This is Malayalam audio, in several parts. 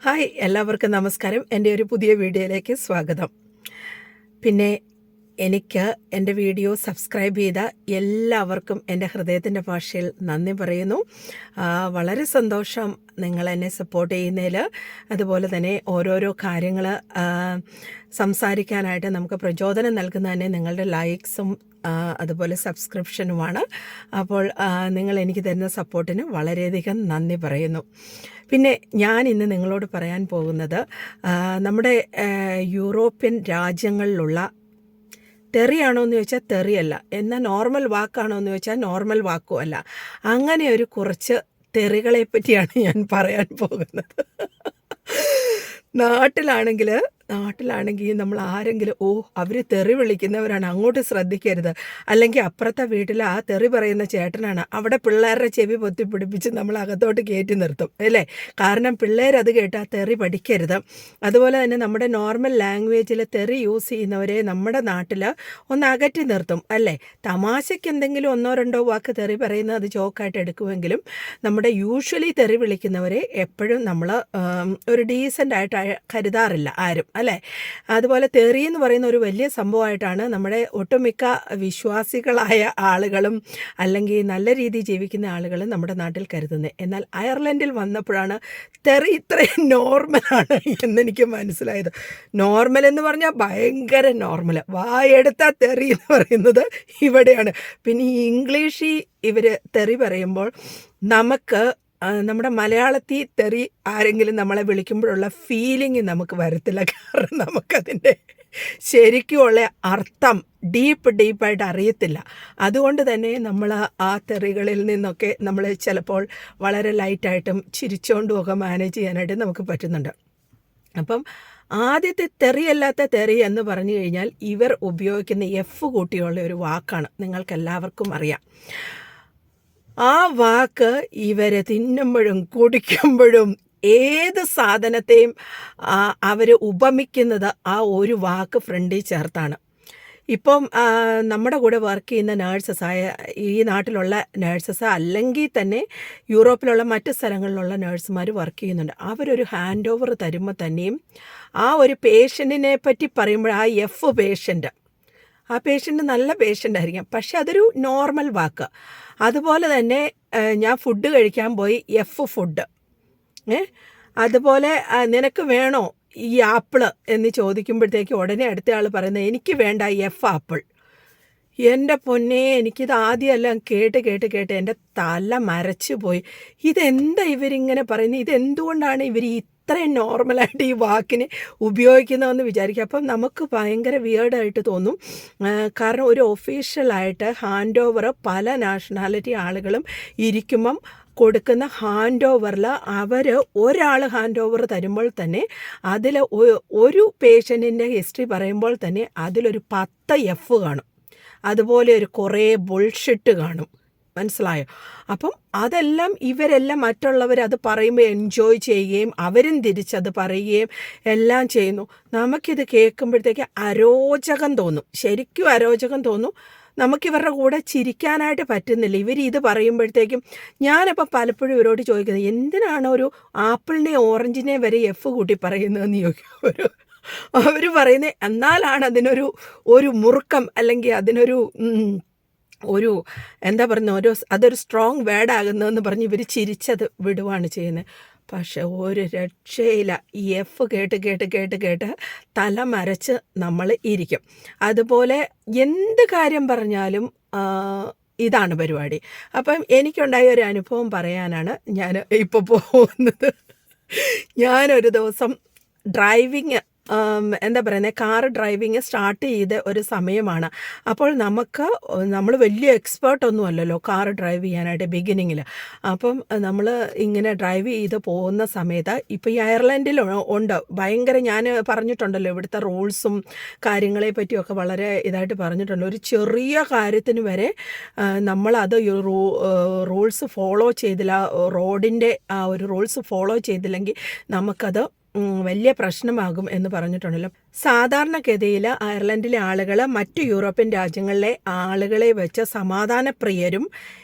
ഹായ് എല്ലാവർക്കും നമസ്കാരം. എൻ്റെ ഒരു പുതിയ വീഡിയോയിലേക്ക് സ്വാഗതം. പിന്നെ എനിക്ക് എൻ്റെ വീഡിയോ സബ്സ്ക്രൈബ് ചെയ്ത എല്ലാവർക്കും എൻ്റെ ഹൃദയത്തിൻ്റെ ഭാഷയിൽ നന്ദി പറയുന്നു. വളരെ സന്തോഷം നിങ്ങളെന്നെ സപ്പോർട്ട് ചെയ്യുന്നതിൽ. അതുപോലെ തന്നെ ഓരോരോ കാര്യങ്ങൾ സംസാരിക്കാനായിട്ട് നമുക്ക് പ്രചോദനം നൽകുന്നതന്നെ നിങ്ങളുടെ ലൈക്സും അതുപോലെ സബ്സ്ക്രിപ്ഷനുമാണ്. അപ്പോൾ നിങ്ങൾ എനിക്ക് തരുന്ന സപ്പോർട്ടിന് വളരെയധികം നന്ദി പറയുന്നു. പിന്നെ ഞാൻ ഇന്ന് നിങ്ങളോട് പറയാൻ പോകുന്നത് നമ്മുടെ യൂറോപ്യൻ രാജ്യങ്ങളിലുള്ള തെറിയാണോ എന്ന് ചോദിച്ചാൽ തെറിയല്ല, എന്നാൽ നോർമൽ വാക്കാണോ എന്ന് ചോദിച്ചാൽ നോർമൽ വാക്കും അല്ല, അങ്ങനെ ഒരു കുറച്ച് തെറികളെ പറ്റിയാണ് ഞാൻ പറയാൻ പോകുന്നത്. നാട്ടിലാണെങ്കിൽ നമ്മൾ ആരെങ്കിലും അവർ തെറി വിളിക്കുന്നവരാണ്, അങ്ങോട്ട് ശ്രദ്ധിക്കരുത്, അല്ലെങ്കിൽ അപ്പുറത്തെ വീട്ടിൽ ആ തെറി പറയുന്ന ചേട്ടനാണ്, അവിടെ പിള്ളേരുടെ ചെവി പൊത്തിപ്പിടിപ്പിച്ച് നമ്മൾ അകത്തോട്ട് കയറ്റി നിർത്തും അല്ലേ. കാരണം പിള്ളേരത് കേട്ട് ആ തെറി പഠിക്കരുത്. അതുപോലെ തന്നെ നമ്മുടെ നോർമൽ ലാംഗ്വേജിൽ തെറി യൂസ് ചെയ്യുന്നവരെ നമ്മുടെ നാട്ടിൽ ഒന്ന് അകറ്റി നിർത്തും അല്ലേ. തമാശയ്ക്ക് എന്തെങ്കിലും ഒന്നോ രണ്ടോ വാക്ക് തെറി പറയുന്നത് അത് ജോക്കായിട്ട് എടുക്കുമെങ്കിലും നമ്മുടെ യൂഷ്വലി തെറി വിളിക്കുന്നവരെ എപ്പോഴും നമ്മൾ ഒരു ഡീസൻ്റായിട്ട് കരുതാറില്ല ആരും അല്ലേ. അതുപോലെ തെറി എന്ന് പറയുന്ന ഒരു വലിയ സംഭവമായിട്ടാണ് നമ്മുടെ ഒട്ടുമിക്ക വിശ്വാസികളായ ആളുകളും അല്ലെങ്കിൽ നല്ല രീതിയിൽ ജീവിക്കുന്ന ആളുകളും നമ്മുടെ നാട്ടിൽ കരുതുന്നത്. എന്നാൽ അയർലൻഡിൽ വന്നപ്പോഴാണ് തെറി ഇത്രയും നോർമലാണ് എന്നെനിക്ക് മനസ്സിലായത്. നോർമൽ എന്ന് പറഞ്ഞാൽ ഭയങ്കര നോർമൽ, വായെടുത്ത തെറി എന്ന് പറയുന്നത് ഇവിടെയാണ്. പിന്നെ ഈ ഇംഗ്ലീഷിൽ ഇവർ തെറി പറയുമ്പോൾ നമുക്ക് നമ്മുടെ മലയാളത്തിൽ തെറി ആരെങ്കിലും നമ്മളെ വിളിക്കുമ്പോഴുള്ള ഫീലിംഗ് നമുക്ക് വരത്തില്ല. കാരണം നമുക്കതിൻ്റെ ശരിക്കുമുള്ള അർത്ഥം ഡീപ്പായിട്ട് അറിയത്തില്ല. അതുകൊണ്ട് തന്നെ നമ്മൾ ആ തെറികളിൽ നിന്നൊക്കെ നമ്മൾ ചിലപ്പോൾ വളരെ ലൈറ്റായിട്ടും ചിരിച്ചുകൊണ്ടും ഒക്കെ മാനേജ് ചെയ്യാനായിട്ട് നമുക്ക് പറ്റുന്നുണ്ട്. അപ്പം ആദ്യത്തെ തെറിയല്ലാത്ത തെറി എന്ന് പറഞ്ഞു കഴിഞ്ഞാൽ ഇവർ ഉപയോഗിക്കുന്ന എഫ് കൂട്ടിയുള്ള ഒരു വാക്കാണ്, നിങ്ങൾക്കെല്ലാവർക്കും അറിയാം. ആ വാക്ക് ഇവരെ തിന്നുമ്പോഴും കുടിക്കുമ്പോഴും ഏത് സാധനത്തെയും അവർ ഉപമിക്കുന്നത് ആ ഒരു വാക്ക് ഫ്രണ്ടിൽ ചേർത്താണ്. ഇപ്പം നമ്മുടെ കൂടെ വർക്ക് ചെയ്യുന്ന നേഴ്സസായ ഈ നാട്ടിലുള്ള നേഴ്സസ് അല്ലെങ്കിൽ തന്നെ യൂറോപ്പിലുള്ള മറ്റ് സ്ഥലങ്ങളിലുള്ള നേഴ്സുമാർ വർക്ക് ചെയ്യുന്നുണ്ട്. അവരൊരു ഹാൻഡ് ഓവർ തരുമ്പോൾ തന്നെയും ആ ഒരു പേഷ്യൻറ്റിനെ പറ്റി പറയുമ്പോൾ ആ എഫ് പേഷ്യൻ്റ്, ആ പേഷ്യൻ്റ് നല്ല പേഷ്യൻ്റ് ആയിരിക്കാം, പക്ഷെ അതൊരു നോർമൽ വാക്ക്. അതുപോലെ തന്നെ ഞാൻ ഫുഡ് കഴിക്കാൻ പോയി, എഫ് ഫുഡ്. അതുപോലെ നിനക്ക് വേണോ ഈ ആപ്പിള് എന്ന് ചോദിക്കുമ്പോഴത്തേക്ക് ഉടനെ അടുത്ത ആൾ പറയുന്നത് എനിക്ക് വേണ്ട എഫ് ആപ്പിൾ. എൻ്റെ പൊന്നെ, എനിക്കിത് ആദ്യമെല്ലാം കേട്ട് എൻ്റെ തല മരച്ചു പോയി. ഇതെന്താ ഇവരിങ്ങനെ പറയുന്നത്, ഇതെന്തുകൊണ്ടാണ് ഇവർ ഇത്രയും നോർമലായിട്ട് ഈ വാക്കിനെ ഉപയോഗിക്കുന്നതെന്ന് വിചാരിക്കുക. അപ്പം നമുക്ക് ഭയങ്കര വിയേർഡായിട്ട് തോന്നും. കാരണം ഒരു ഒഫീഷ്യലായിട്ട് ഹാൻഡ് ഓവർ പല നാഷണാലിറ്റി ആളുകളും ഇരിക്കുമ്പം കൊടുക്കുന്ന ഹാൻഡ് ഓവറിൽ ഒരാൾ ഹാൻഡ് ഓവർ തരുമ്പോൾ തന്നെ അതിൽ ഒരു പേഷ്യൻറ്റിൻ്റെ ഹിസ്റ്ററി പറയുമ്പോൾ തന്നെ അതിലൊരു 10 എഫ് കാണും, അതുപോലെ ഒരു കുറേ ബുൾഷിറ്റ് കാണും. മനസ്സിലായോ? അപ്പം അതെല്ലാം ഇവരെല്ലാം മറ്റുള്ളവരത് പറയുമ്പോൾ എൻജോയ് ചെയ്യുകയും അവരും തിരിച്ചത് പറയുകയും എല്ലാം ചെയ്യുന്നു. നമുക്കിത് കേൾക്കുമ്പോഴത്തേക്ക് അരോചകം തോന്നും, ശരിക്കും അരോചകം തോന്നും. നമുക്കിവരുടെ കൂടെ ചിരിക്കാനായിട്ട് പറ്റുന്നില്ല. ഇത് പറയുമ്പോഴത്തേക്കും ഞാനപ്പോൾ പലപ്പോഴും ഇവരോട് ചോദിക്കുന്നത്, എന്തിനാണ് ഒരു ആപ്പിളിനെ ഓറഞ്ചിനെ വരെ എഫ് കൂട്ടി പറയുന്നതെന്ന് ചോദിക്കും. അവർ പറയുന്നത് എന്നാലാണ് അതിനൊരു മുറുക്കം, അല്ലെങ്കിൽ അതിനൊരു എന്താ പറയുക, അതൊരു സ്ട്രോങ് വേർഡാകുന്നതെന്ന് പറഞ്ഞ് ഇവർ ചിരിച്ചത് വിടുവാണ് ചെയ്യുന്നത്. പക്ഷെ ഒരു രക്ഷയില്ല, ഈ എഫ് കേട്ട് തല മരച്ച് നമ്മൾ ഇരിക്കും. അതുപോലെ എന്ത് കാര്യം പറഞ്ഞാലും ഇതാണ് പരിപാടി. അപ്പം എനിക്കുണ്ടായ ഒരു അനുഭവം പറയാനാണ് ഞാൻ ഇപ്പോൾ പോകുന്നത്. ഞാനൊരു ദിവസം ഡ്രൈവിങ് എന്താ പറയുന്നത്, കാർ ഡ്രൈവിങ് സ്റ്റാർട്ട് ചെയ്ത ഒരു സമയമാണ്. അപ്പോൾ നമ്മൾ വലിയ എക്സ്പേർട്ടൊന്നും അല്ലല്ലോ കാർ ഡ്രൈവ് ചെയ്യാനായിട്ട് ബിഗിനിങ്ങിൽ. അപ്പം നമ്മൾ ഇങ്ങനെ ഡ്രൈവ് ചെയ്ത് പോകുന്ന സമയത്ത് ഇപ്പോൾ ഈ അയർലൻഡിൽ ഉണ്ട് ഭയങ്കര, ഞാൻ പറഞ്ഞിട്ടുണ്ടല്ലോ ഇവിടുത്തെ റൂൾസും കാര്യങ്ങളെ പറ്റിയൊക്കെ വളരെ ഇതായിട്ട് പറഞ്ഞിട്ടുണ്ട്. ഒരു ചെറിയ കാര്യത്തിന് വരെ നമ്മളത് റൂൾസ് ഫോളോ ചെയ്തില്ല, റോഡിൻ്റെ ആ ഒരു റൂൾസ് ഫോളോ ചെയ്തില്ലെങ്കിൽ നമുക്കത് വലിയ പ്രശ്നമാകും എന്ന് പറഞ്ഞിട്ടുണ്ടല്ലോ. സാധാരണഗതിയിൽ അയർലൻഡിലെ ആളുകൾ മറ്റു യൂറോപ്യൻ രാജ്യങ്ങളിലെ ആളുകളെ വെച്ച് സമാധാനപ്രിയരും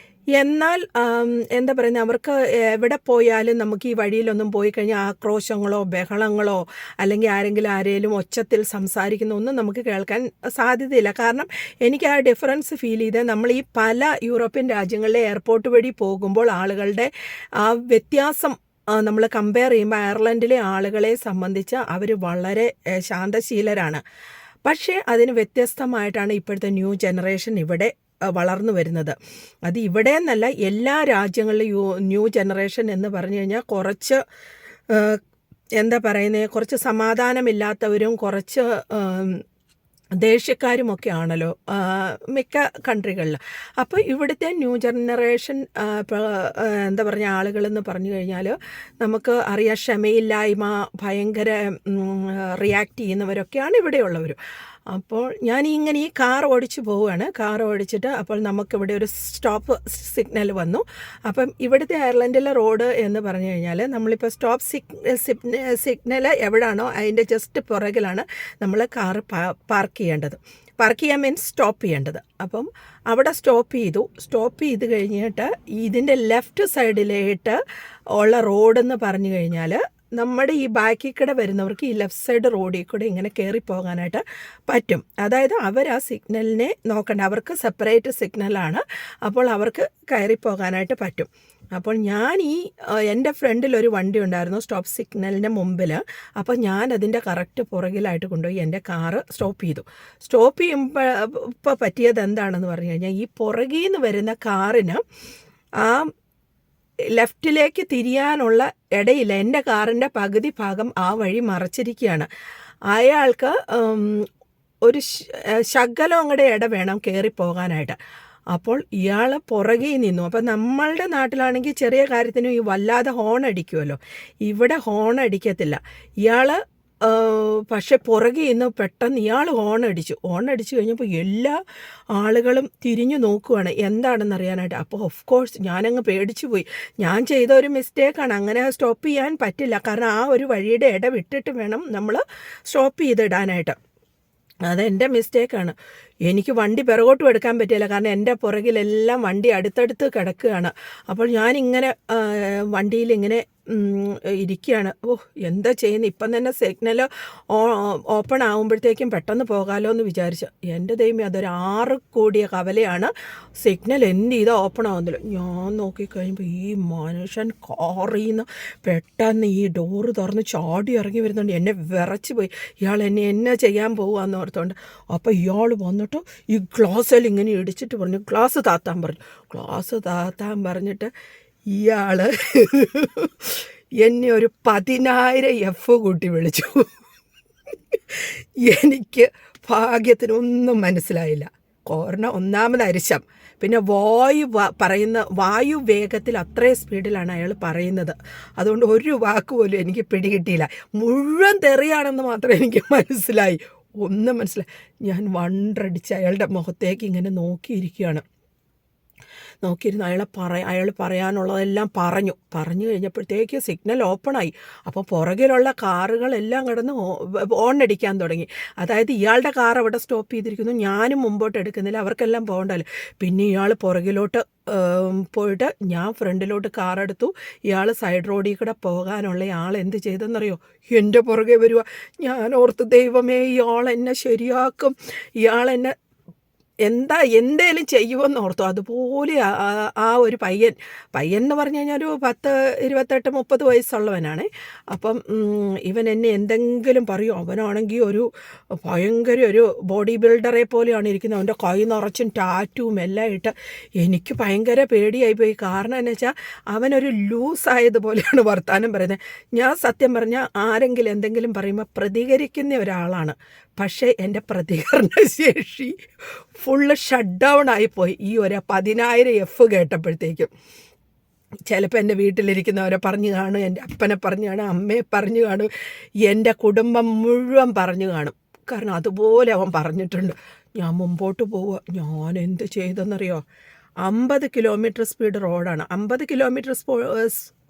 എന്നാൽ എന്താ പറയുന്നത്, അവർക്ക് എവിടെ പോയാലും നമുക്ക് ഈ വഴിയിലൊന്നും പോയി കഴിഞ്ഞാൽ ആക്രോശങ്ങളോ ബഹളങ്ങളോ അല്ലെങ്കിൽ ആരെങ്കിലും ഒച്ചത്തിൽ സംസാരിക്കുന്ന ഒന്നും നമുക്ക് കേൾക്കാൻ സാധ്യതയില്ല. കാരണം എനിക്ക് ആ ഡിഫറൻസ് ഫീൽ ചെയ്ത് നമ്മൾ ഈ പല യൂറോപ്യൻ രാജ്യങ്ങളിലെ എയർപോർട്ട് വഴി പോകുമ്പോൾ ആളുകളുടെ ആ വ്യത്യാസം നമ്മൾ കമ്പയർ ചെയ്യുമ്പോൾ അയർലൻഡിലെ ആളുകളെ സംബന്ധിച്ച് അവർ വളരെ ശാന്തശീലരാണ്. പക്ഷേ അതിന് വ്യത്യസ്തമായിട്ടാണ് ഇപ്പോഴത്തെ ന്യൂ ജനറേഷൻ ഇവിടെ വളർന്നു വരുന്നത്. അത് ഇവിടെ എന്നല്ല, എല്ലാ രാജ്യങ്ങളിലും ന്യൂ ജനറേഷൻ എന്ന് പറഞ്ഞു കഴിഞ്ഞാൽ കുറച്ച് എന്താ പറയുന്നത്, കുറച്ച് സമാധാനമില്ലാത്തവരും കുറച്ച് ദേഷ്യക്കാരുമൊക്കെ ആണല്ലോ മിക്ക കൺട്രികളിൽ. അപ്പോൾ ഇവിടുത്തെ ന്യൂ ജനറേഷൻ എന്താ പറഞ്ഞ ആളുകളെന്ന് പറഞ്ഞു കഴിഞ്ഞാൽ നമുക്ക് അറിയാം, ക്ഷമയില്ലായ്മ, ഭയങ്കര റിയാക്ട് ചെയ്യുന്നവരൊക്കെയാണ് ഇവിടെയുള്ളവർ. അപ്പോൾ ഞാൻ ഇങ്ങനെ ഈ കാർ ഓടിച്ച് പോവുകയാണ്. കാർ ഓടിച്ചിട്ട് അപ്പോൾ നമുക്കിവിടെ ഒരു സ്റ്റോപ്പ് സിഗ്നൽ വന്നു. അപ്പം ഇവിടുത്തെ അയർലൻഡിലെ റോഡ് എന്ന് പറഞ്ഞു കഴിഞ്ഞാൽ നമ്മളിപ്പോൾ സ്റ്റോപ്പ് സിഗ്നൽ എവിടാണോ അതിൻ്റെ ജസ്റ്റ് പുറകിലാണ് നമ്മൾ കാറ് പാർക്ക് ചെയ്യേണ്ടത്. പാർക്ക് ചെയ്യാൻ മീൻസ് സ്റ്റോപ്പ് ചെയ്യേണ്ടത്. അപ്പം അവിടെ സ്റ്റോപ്പ് ചെയ്ത് കഴിഞ്ഞിട്ട് ഇതിൻ്റെ ലെഫ്റ്റ് സൈഡിലായിട്ട് ഉള്ള റോഡെന്ന് പറഞ്ഞു കഴിഞ്ഞാൽ നമ്മുടെ ഈ ബാക്കിൽ കൂടെ വരുന്നവർക്ക് ഈ ലെഫ്റ്റ് സൈഡ് റോഡിൽ കൂടെ ഇങ്ങനെ കയറി പോകാനായിട്ട് പറ്റും. അതായത് അവർ ആ സിഗ്നലിനെ നോക്കണ്ട, അവർക്ക് സെപ്പറേറ്റ് സിഗ്നലാണ്. അപ്പോൾ അവർക്ക് കയറി പോകാനായിട്ട് പറ്റും. അപ്പോൾ ഞാൻ എൻ്റെ ഫ്രണ്ടിലൊരു വണ്ടി ഉണ്ടായിരുന്നു സ്റ്റോപ്പ് സിഗ്നലിൻ്റെ മുമ്പിൽ. അപ്പോൾ ഞാൻ അതിൻ്റെ കറക്റ്റ് പുറകിലായിട്ട് കൊണ്ടുപോയി എൻ്റെ കാറ് സ്റ്റോപ്പ് ചെയ്യുമ്പോൾ പറ്റിയത് എന്താണെന്ന് പറഞ്ഞു കഴിഞ്ഞാൽ, ഈ പുറകിൽ നിന്ന് വരുന്ന കാറിന് ആ ലെഫ്റ്റിലേക്ക് തിരിയാനുള്ള ഇടയില്ല. എൻ്റെ കാറിൻ്റെ പകുതി ഭാഗം ആ വഴി മറച്ചിരിക്കുകയാണ്. അയാൾക്ക് ഒരു ശകലം അങ്ങടെ ഇട വേണം കയറി പോകാനായിട്ട്. അപ്പോൾ ഇയാൾ പുറകിൽ നിന്നു. അപ്പം നമ്മളുടെ നാട്ടിലാണെങ്കിൽ ചെറിയ കാര്യത്തിനും ഈ വല്ലാതെ ഹോൺ അടിക്കുമല്ലോ, ഇവിടെ ഹോൺ അടിക്കത്തില്ല ഇയാൾ. പക്ഷെ പുറകിൽ നിന്ന് പെട്ടെന്ന് ഇയാൾ ഹോൺ അടിച്ചു കഴിഞ്ഞപ്പോൾ എല്ലാ ആളുകളും തിരിഞ്ഞു നോക്കുകയാണ് എന്താണെന്ന് അറിയാനായിട്ട്. അപ്പോൾ ഓഫ് കോഴ്സ് ഞാനങ്ങ് പേടിച്ചു പോയി. ഞാൻ ചെയ്ത ഒരു മിസ്റ്റേക്കാണ്, അങ്ങനെ സ്റ്റോപ്പ് ചെയ്യാൻ പറ്റില്ല. കാരണം ആ ഒരു വഴിയുടെ ഇട വിട്ടിട്ട് വേണം നമ്മൾ സ്റ്റോപ്പ് ചെയ്തിടാനായിട്ട്. അതെൻ്റെ മിസ്റ്റേക്കാണ്. എനിക്ക് വണ്ടി പിറകോട്ടും എടുക്കാൻ പറ്റില്ല, കാരണം എൻ്റെ പുറകിലെല്ലാം വണ്ടി അടുത്തടുത്ത് കിടക്കുകയാണ്. അപ്പോൾ ഞാനിങ്ങനെ വണ്ടിയിലിങ്ങനെ ഇരിക്കുകയാണ്. എന്താ ചെയ്യുന്നത്, ഇപ്പം തന്നെ സിഗ്നൽ ഓപ്പൺ ആകുമ്പോഴത്തേക്കും പെട്ടെന്ന് പോകാമല്ലോ എന്ന് വിചാരിച്ചു. എൻ്റെ ദൈവമേ, അതൊരു 6 കോടിയ കവലയാണ്. സിഗ്നൽ എന്ത് ചെയ്താൽ ഓപ്പൺ ആവുന്നില്ല. ഞാൻ നോക്കിക്കഴിയുമ്പോൾ ഈ മനുഷ്യൻ കാറിൽ നിന്ന് പെട്ടെന്ന് ഈ ഡോറ് തുറന്ന് ചാടി ഇറങ്ങി വരുന്നുണ്ട്. എന്നെ വിറച്ച് പോയി. ഇയാൾ എന്നെ ചെയ്യാൻ പോകുകയെന്ന് ഓർത്തുകൊണ്ട്. അപ്പോൾ ഇയാൾ വന്നിട്ട് ഈ ഗ്ലാസ്സിൽ ഇങ്ങനെ ഇടിച്ചിട്ട് പറഞ്ഞു ഗ്ലാസ് താത്താൻ പറഞ്ഞിട്ട് ഇയാൾ എന്നെ ഒരു 10,000 എഫ് കൂട്ടി വിളിച്ചു. എനിക്ക് ഭാഗ്യത്തിനൊന്നും മനസ്സിലായില്ല. കാരണം ഒന്നാമത് അരിശം, പിന്നെ വായു വേഗത്തിൽ അത്രയും സ്പീഡിലാണ് അയാൾ പറയുന്നത്. അതുകൊണ്ട് ഒരു വാക്ക് പോലും എനിക്ക് പിടികിട്ടിയില്ല. മുഴുവൻ തെറിയാണെന്ന് മാത്രമേ എനിക്ക് മനസ്സിലായി. ഒന്നും മനസ്സിലായി. ഞാൻ വണ്ടടിച്ച് അയാളുടെ മുഖത്തേക്ക് ഇങ്ങനെ നോക്കിയിരുന്ന് അയാൾ പറയാനുള്ളതെല്ലാം പറഞ്ഞു കഴിഞ്ഞപ്പോഴത്തേക്ക് സിഗ്നൽ ഓപ്പണായി. അപ്പോൾ പുറകിലുള്ള കാറുകളെല്ലാം കിടന്ന് ഹോണടിക്കാൻ തുടങ്ങി. അതായത് ഇയാളുടെ കാർ അവിടെ സ്റ്റോപ്പ് ചെയ്തിരിക്കുന്നു, ഞാനും മുമ്പോട്ട് എടുക്കുന്നില്ല, അവർക്കെല്ലാം പോകണ്ടല്ലോ. പിന്നെ ഇയാൾ പുറകിലോട്ട് പോയിട്ട് ഞാൻ ഫ്രണ്ടിലോട്ട് കാറെടുത്തു. ഇയാൾ സൈഡ് റോഡിൽ കൂടെ പോകാനുള്ള ആൾ എന്ത് ചെയ്തെന്നറിയോ, എൻ്റെ പുറകെ വരിക. ഞാൻ ഓർത്ത് ദൈവമേ ഇയാൾ എന്നെ ശരിയാക്കും, ഇയാൾ എന്നെ എന്തേലും ചെയ്യുമെന്ന് ഓർത്തു. അതുപോലെ ആ ഒരു പയ്യൻ എന്ന് പറഞ്ഞു കഴിഞ്ഞാൽ ഒരു 10, 28, 30 വയസ്സുള്ളവനാണ്. അപ്പം ഇവൻ എന്നെ എന്തെങ്കിലും പറയും. അവനാണെങ്കിൽ ഒരു ഭയങ്കര ഒരു ബോഡി ബിൽഡറെ പോലെയാണ് ഇരിക്കുന്നത്. അവൻ്റെ കൈ നിറച്ചും ടാറ്റും എല്ലാം ഇട്ട് എനിക്ക് ഭയങ്കര പേടിയായിപ്പോയി. കാരണം എന്ന് വെച്ചാൽ അവനൊരു ലൂസായതുപോലെയാണ് വർത്താനം പറയുന്നത്. ഞാൻ സത്യം പറഞ്ഞാൽ ആരെങ്കിലും എന്തെങ്കിലും പറയുമ്പോൾ പ്രതികരിക്കുന്ന ഒരാളാണ്. പക്ഷേ എൻ്റെ പ്രതികരണശേഷി ഫുള്ള് ഷട്ട് ഡൗൺ ആയിപ്പോയി ഈ ഒരു 10,000 എഫ് കേട്ടപ്പോഴത്തേക്കും. ചിലപ്പോൾ എൻ്റെ വീട്ടിലിരിക്കുന്നവരെ പറഞ്ഞു കാണും, എൻ്റെ അപ്പനെ പറഞ്ഞു കാണും, അമ്മയെ പറഞ്ഞു കാണും, എൻ്റെ കുടുംബം മുഴുവൻ പറഞ്ഞു കാണും. കാരണം അതുപോലെ അവൻ പറഞ്ഞിട്ടുണ്ട്. ഞാൻ മുമ്പോട്ട് പോവുക. ഞാൻ എന്ത് ചെയ്തെന്നറിയോ, 50 കിലോമീറ്റർ സ്പീഡ് റോഡാണ്. 50 കിലോമീറ്റർ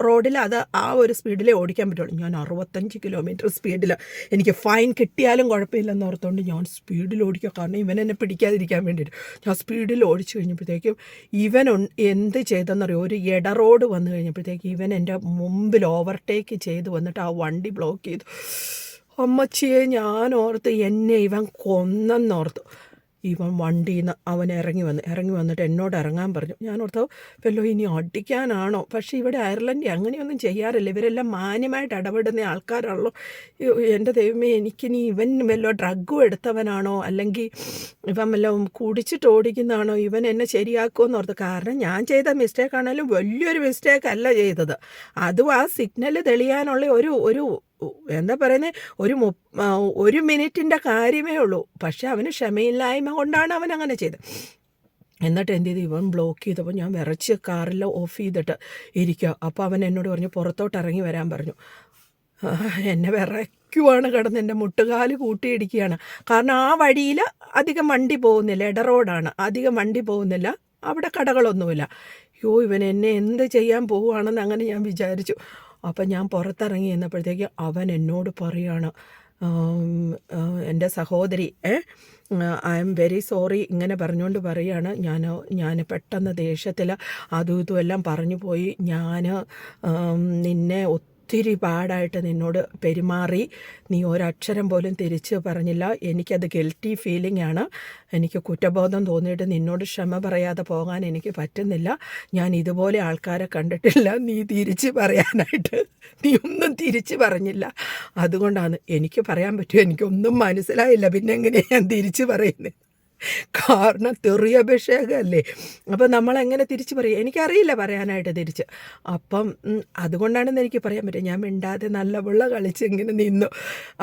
റോഡിൽ അത് ആ ഒരു സ്പീഡിലേ ഓടിക്കാൻ പറ്റുള്ളൂ. ഞാൻ 65 കിലോമീറ്റർ സ്പീഡിൽ, എനിക്ക് ഫൈൻ കിട്ടിയാലും കുഴപ്പമില്ലെന്ന് ഓർത്തുകൊണ്ട് ഞാൻ സ്പീഡിൽ ഓടിക്കുക. കാരണം ഇവൻ എന്നെ പിടിക്കാതിരിക്കാൻ വേണ്ടിയിട്ട് ഞാൻ സ്പീഡിൽ ഓടിച്ചു കഴിഞ്ഞപ്പോഴത്തേക്കും ഇവൻ എന്ത് ചെയ്തെന്നറിയോ, ഒരു ഇട റോഡ് വന്നു കഴിഞ്ഞപ്പോഴത്തേക്ക് ഇവൻ എൻ്റെ മുമ്പിൽ ഓവർടേക്ക് ചെയ്ത് വന്നിട്ട് ആ വണ്ടി ബ്ലോക്ക് ചെയ്തു. അമ്മച്ചിയെ ഞാൻ ഓർത്ത് എന്നെ ഇവൻ കൊന്നെന്നോർത്തു. ഇവൻ വണ്ടിയിൽ നിന്ന് അവൻ ഇറങ്ങി വന്നിട്ട് എന്നോട് ഇറങ്ങാൻ പറഞ്ഞു. ഞാൻ ഓർത്തോ വല്ലോ ഇനി അടിക്കാനാണോ. പക്ഷേ ഇവിടെ അയർലൻഡിൽ അങ്ങനെയൊന്നും ചെയ്യാറില്ല, ഇവരെല്ലാം മാന്യമായിട്ട് ഇടപെടുന്ന ആൾക്കാരാണല്ലോ. എൻ്റെ ദൈവമേ, എനിക്കിനി ഇവൻ വല്ലോ ഡ്രഗും എടുത്തവനാണോ അല്ലെങ്കിൽ ഇവൻ വല്ലതും കുടിച്ചിട്ട് ഓടിക്കുന്നതാണോ, ഇവൻ എന്നെ ശരിയാക്കുമെന്ന് ഓർത്ത്. കാരണം ഞാൻ ചെയ്ത മിസ്റ്റേക്ക് ആണെങ്കിലും വലിയൊരു മിസ്റ്റേക്ക് അല്ല ചെയ്തത്. അതും ആ സിഗ്നൽ തെളിയാനുള്ള ഒരു എന്താ പറയുന്നത്, ഒരു മിനിറ്റിൻ്റെ കാര്യമേ ഉള്ളൂ. പക്ഷെ അവന് ക്ഷമയില്ലായ്മ കൊണ്ടാണ് അവൻ അങ്ങനെ ചെയ്തത്. എന്നിട്ട് എന്ത് ചെയ്തു, ഇവൻ ബ്ലോക്ക് ചെയ്തപ്പോൾ ഞാൻ വിറച്ച് കാറിൽ ഓഫ് ചെയ്തിട്ട് ഇരിക്കുക. അപ്പോൾ അവൻ എന്നോട് പറഞ്ഞു പുറത്തോട്ട് ഇറങ്ങി വരാൻ പറഞ്ഞു. എന്നെ വിറയ്ക്കുവാണ് കിടന്ന്, എൻ്റെ മുട്ടുകാല് കൂട്ടിയിടിക്കുകയാണ്. കാരണം ആ വഴിയിൽ അധികം വണ്ടി പോകുന്നില്ല, ഇട റോഡാണ്, അധികം വണ്ടി പോകുന്നില്ല, അവിടെ കടകളൊന്നുമില്ല. ഇവൻ എന്നെ എന്ത് ചെയ്യാൻ പോവുകയാണെന്ന് അങ്ങനെ ഞാൻ വിചാരിച്ചു. അപ്പം ഞാൻ പുറത്തിറങ്ങി എന്നപ്പോഴത്തേക്ക് അവൻ എന്നോട് പറയാണ്, എൻ്റെ സഹോദരി ഐ എം വെരി സോറി ഇങ്ങനെ പറഞ്ഞുകൊണ്ട് പറയുകയാണ്. ഞാൻ പെട്ടെന്ന് ദേഷ്യത്തിൽ അതും ഇതും എല്ലാം പറഞ്ഞു പോയി. ഞാൻ നിന്നെ ഒത്തിരി ബാഡായിട്ട് നിന്നോട് പെരുമാറി, നീ ഒരക്ഷരം പോലും തിരിച്ച് പറഞ്ഞില്ല. എനിക്കത് ഗിൽറ്റി ഫീലിംഗ് ആണ്, എനിക്ക് കുറ്റബോധം തോന്നിയിട്ട് നിന്നോട് ക്ഷമ പറയാതെ പോകാൻ എനിക്ക് പറ്റുന്നില്ല. ഞാൻ ഇതുപോലെ ആൾക്കാരെ കണ്ടിട്ടില്ല. നീ തിരിച്ച് പറയാനായിട്ട് നീ ഒന്നും തിരിച്ച് പറഞ്ഞില്ല, അതുകൊണ്ടാണ്. എനിക്ക് പറയാൻ പറ്റുമോ, എനിക്കൊന്നും മനസ്സിലായില്ല, പിന്നെ എങ്ങനെയാണ് ഞാൻ തിരിച്ച് പറയുന്നത്. കാരണം തെറിയഭിഷേകമല്ലേ, അപ്പം നമ്മളെങ്ങനെ തിരിച്ച് പറയും, എനിക്കറിയില്ല പറയാനായിട്ട് തിരിച്ച്. അപ്പം അതുകൊണ്ടാണെന്ന് എനിക്ക് പറയാൻ പറ്റും. ഞാൻ മിണ്ടാതെ നല്ല വെള്ള കളിച്ച് ഇങ്ങനെ നിന്നു.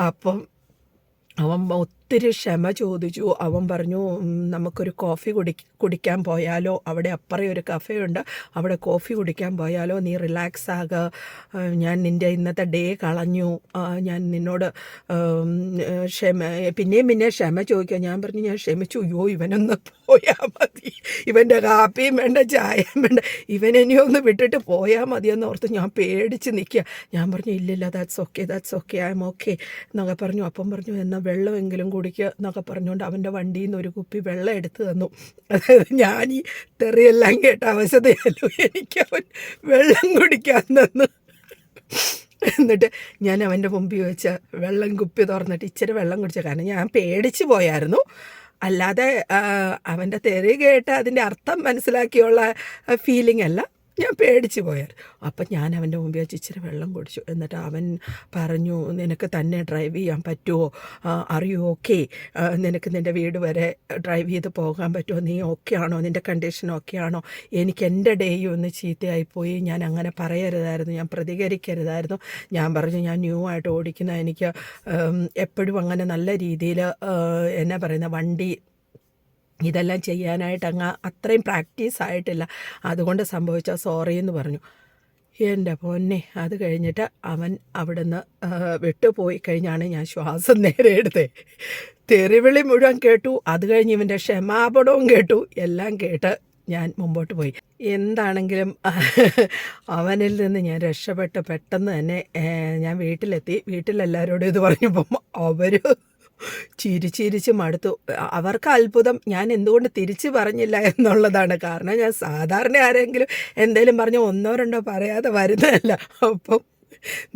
അപ്പം അവൻ ഒത്തിരി ക്ഷമ ചോദിച്ചു. അവൻ പറഞ്ഞു നമുക്കൊരു കോഫി കുടിക്കാൻ പോയാലോ, അവിടെ അപ്പുറം ഒരു കഫേയുണ്ട്, അവിടെ കോഫി കുടിക്കാൻ പോയാലോ, നീ റിലാക്സ് ആകുക, ഞാൻ നിൻ്റെ ഇന്നത്തെ ഡേ കളഞ്ഞു, ഞാൻ നിന്നോട് പിന്നെ ക്ഷമ ചോദിക്കുക. ഞാൻ പറഞ്ഞു ഞാൻ ക്ഷമിച്ചു. ഇവനൊന്ന് പോയാൽ മതി, ഇവൻ്റെ കാപ്പിയും വേണ്ട ചായയും വേണ്ട, ഇവനെന്നെ ഒന്ന് വിട്ടിട്ട് പോയാൽ മതിയെന്ന് ഓർത്ത് ഞാൻ പേടിച്ച് നിൽക്കുക. ഞാൻ പറഞ്ഞു ഇല്ലില്ല, that's okay I M okay എന്നൊക്കെ പറഞ്ഞു. അപ്പം പറഞ്ഞു എന്നാൽ വെള്ളമെങ്കിലും കുടിക്കുക എന്നൊക്കെ പറഞ്ഞുകൊണ്ട് അവൻ്റെ വണ്ടിയിൽ നിന്ന് ഒരു കുപ്പി വെള്ളം എടുത്ത് തന്നു. അതായത് ഞാൻ ഈ തെറിയെല്ലാം കേട്ട അവശതയല്ലോ, എനിക്കവൻ വെള്ളം കുടിക്കാൻ തന്നു. എന്നിട്ട് ഞാൻ അവൻ്റെ മുമ്പിൽ വെച്ച് വെള്ളം കുപ്പി തുറന്നിട്ട് ഇച്ചിരി വെള്ളം കുടിച്ച. കാരണം ഞാൻ പേടിച്ച് പോയായിരുന്നു, അല്ലാതെ അവൻ്റെ തെറി കേട്ട് അതിൻ്റെ അർത്ഥം മനസ്സിലാക്കിയുള്ള ഫീലിംഗ് അല്ല, ഞാൻ പേടിച്ച് പോയായിരുന്നു. അപ്പം ഞാൻ അവൻ്റെ മുമ്പിൽ വെച്ച് ഇച്ചിരി വെള്ളം കുടിച്ചു. എന്നിട്ട് അവൻ പറഞ്ഞു നിനക്ക് തന്നെ ഡ്രൈവ് ചെയ്യാൻ പറ്റുമോ, അറിയൂ ഓക്കെ, നിനക്ക് നിൻ്റെ വീട് വരെ ഡ്രൈവ് ചെയ്ത് പോകാൻ പറ്റുമോ, നീ ഓക്കെ ആണോ, നിൻ്റെ കണ്ടീഷൻ ഓക്കെ ആണോ. എനിക്ക് എൻ്റെ ഡേയും ഒന്ന് ചീത്തയായിപ്പോയി, ഞാൻ അങ്ങനെ പറയരുതായിരുന്നു, ഞാൻ പ്രതികരിക്കരുതായിരുന്നു. ഞാൻ പറഞ്ഞു ഞാൻ ന്യൂ ആയിട്ട് ഓടിക്കുന്ന, എനിക്ക് എപ്പോഴും അങ്ങനെ നല്ല രീതിയിൽ എന്നാ പറയുന്ന വണ്ടി ഇതെല്ലാം ചെയ്യാനായിട്ട് അത്രയും പ്രാക്ടീസ് ആയിട്ടില്ല, അതുകൊണ്ട് സംഭവിച്ച സോറി എന്ന് പറഞ്ഞു. എൻ്റെ പൊന്നെ, അത് കഴിഞ്ഞിട്ട് അവൻ അവിടുന്ന് വിട്ടുപോയി കഴിഞ്ഞാണ് ഞാൻ ശ്വാസം നേരെ എടുത്തത്. തെറിവിളി മുഴുവൻ കേട്ടു, അത് കഴിഞ്ഞ് ഇവൻ്റെ ക്ഷമാപണവും കേട്ടു, എല്ലാം കേട്ട് ഞാൻ മുമ്പോട്ട് പോയി. എന്താണെങ്കിലും അവനിൽ നിന്ന് ഞാൻ രക്ഷപ്പെട്ട് പെട്ടെന്ന് തന്നെ ഞാൻ വീട്ടിലെത്തി. വീട്ടിലെല്ലാവരോടും ഇത് പറഞ്ഞപ്പം അവർ ചിരിച്ച് മടുത്തു. അവർക്ക് അത്ഭുതം ഞാൻ എന്തുകൊണ്ട് തിരിച്ച് പറഞ്ഞില്ല എന്നുള്ളതാണ്. കാരണം ഞാൻ സാധാരണ ആരെങ്കിലും എന്തേലും പറഞ്ഞ് ഒന്നോ രണ്ടോ പറയാതെ വരുന്നതല്ല. അപ്പം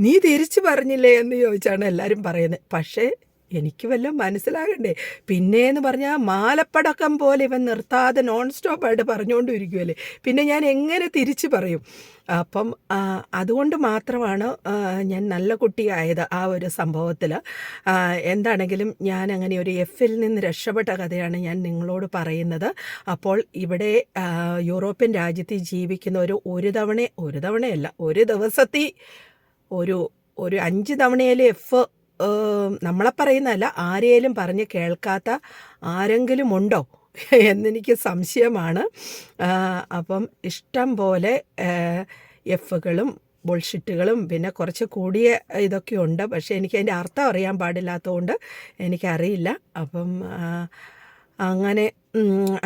നീ തിരിച്ച് പറഞ്ഞില്ലേ എന്ന് ചോദിച്ചാണ് എല്ലാവരും പറയുന്നത്. പക്ഷേ എനിക്ക് വല്ലതും മനസ്സിലാകണ്ടേ. പിന്നെയെന്ന് പറഞ്ഞാൽ മാലപ്പടക്കം പോലെ ഇവൻ നിർത്താതെ നോൺ സ്റ്റോപ്പായിട്ട് പറഞ്ഞുകൊണ്ടിരിക്കുമല്ലേ, പിന്നെ ഞാൻ എങ്ങനെ തിരിച്ച് പറയും. അപ്പം അതുകൊണ്ട് മാത്രമാണ് ഞാൻ നല്ല കുട്ടിയായത് ആ ഒരു സംഭവത്തിൽ. എന്താണെങ്കിലും ഞാൻ അങ്ങനെ ഒരു എഫിൽ നിന്ന് രക്ഷപ്പെട്ട കഥയാണ് ഞാൻ നിങ്ങളോട് പറയുന്നത്. അപ്പോൾ ഇവിടെ യൂറോപ്യൻ രാജ്യത്തിൽ ജീവിക്കുന്നവർ ഒരു തവണയല്ല, ഒരു ദിവസത്തിൽ ഒരു 5 തവണയിലും എഫ് നമ്മളെ പറയുന്നതല്ല, ആരെയും പറഞ്ഞ് കേൾക്കാത്ത ആരെങ്കിലും ഉണ്ടോ എന്നെനിക്ക് സംശയമാണ്. അപ്പം ഇഷ്ടം പോലെ എഫുകളും ബുൾഷിറ്റുകളും പിന്നെ കുറച്ച് കൂടിയ ഇതൊക്കെ ഉണ്ട്. പക്ഷേ എനിക്ക് അതിൻ്റെ അർത്ഥം അറിയാൻ പാടില്ലാത്തതുകൊണ്ട് എനിക്കറിയില്ല. അപ്പം അങ്ങനെ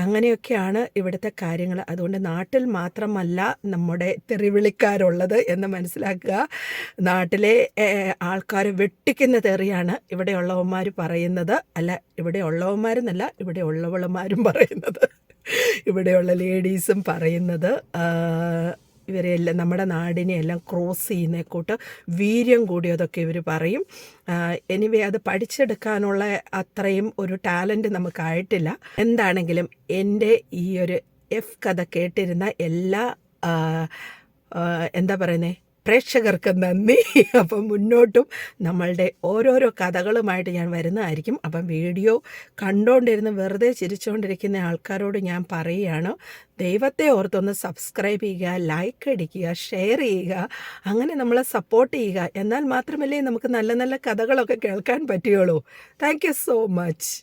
അങ്ങനെയൊക്കെയാണ് ഇവിടുത്തെ കാര്യങ്ങൾ. അതുകൊണ്ട് നാട്ടിൽ മാത്രമല്ല നമ്മുടെ തെറിവിളിക്കാരുള്ളത് എന്ന് മനസ്സിലാക്കുക. നാട്ടിലെ ആൾക്കാരെ വെട്ടിക്കുന്ന തെറിയാണ് ഇവിടെയുള്ളവന്മാർ പറയുന്നത്. അല്ല, ഇവിടെ ഉള്ളവന്മാരെന്നല്ല, ഇവിടെ ഉള്ളവളമാരും പറയുന്നത്, ഇവിടെയുള്ള ലേഡീസും പറയുന്നത്. ഇവരെല്ലാം നമ്മുടെ നാടിനെയെല്ലാം ക്രോസ് ചെയ്യുന്ന കൂട്ട് വീര്യം കൂടിയതൊക്കെ ഇവർ പറയും. എനിവേ അത് പഠിച്ചെടുക്കാനുള്ള അത്രയും ഒരു ടാലൻറ്റ് നമുക്കായിട്ടില്ല. എന്താണെങ്കിലും എൻ്റെ ഈ ഒരു എഫ് കഥ കേട്ടിരുന്ന എല്ലാ എന്താ പറയുന്നത്, പ്രേക്ഷകർക്ക് നന്ദി. അപ്പം മുന്നോട്ടും നമ്മളുടെ ഓരോരോ കഥകളുമായിട്ട് ഞാൻ വരുന്നതായിരിക്കും. അപ്പം വീഡിയോ കണ്ടുകൊണ്ടിരുന്ന് വെറുതെ ചിരിച്ചുകൊണ്ടിരിക്കുന്ന ആൾക്കാരോട് ഞാൻ പറയുകയാണ്, ദൈവത്തെ ഓർത്തൊന്ന് സബ്സ്ക്രൈബ് ചെയ്യുക, ലൈക്ക് അടിക്കുക, ഷെയർ ചെയ്യുക, അങ്ങനെ നമ്മളെ സപ്പോർട്ട് ചെയ്യുക. എന്നാൽ മാത്രമല്ലേ നമുക്ക് നല്ല നല്ല കഥകളൊക്കെ കേൾക്കാൻ പറ്റുകയുള്ളൂ. Thank you so much.